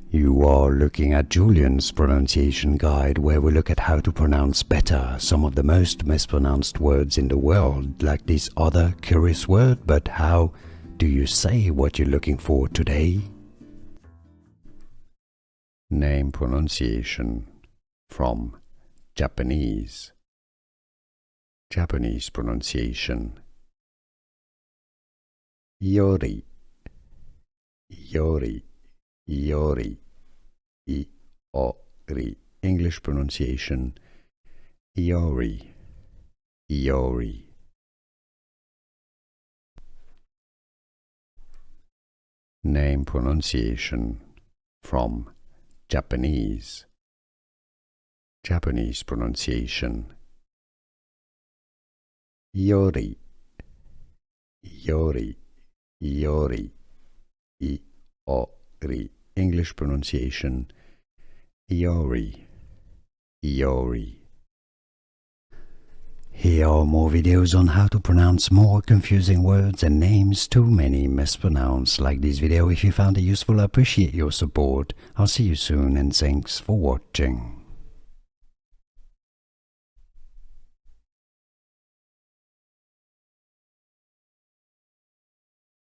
You are looking at Julian's pronunciation guide, where we look at how to pronounce better some of the most mispronounced words in the world, like this other curious word. But how do you say what you're looking for today? Name pronunciation from Japanese. Japanese pronunciation. Iori, Iori, Iori, Iori. English pronunciation. Iori, Iori. Name pronunciation from Japanese. Japanese pronunciation. Iori, Iori, Iori, Iori. English pronunciation. Iori, Iori. Here are more videos on how to pronounce more confusing words and names too many mispronounced. Like this video if you found it useful. I appreciate your support. I'll see you soon and thanks for watching.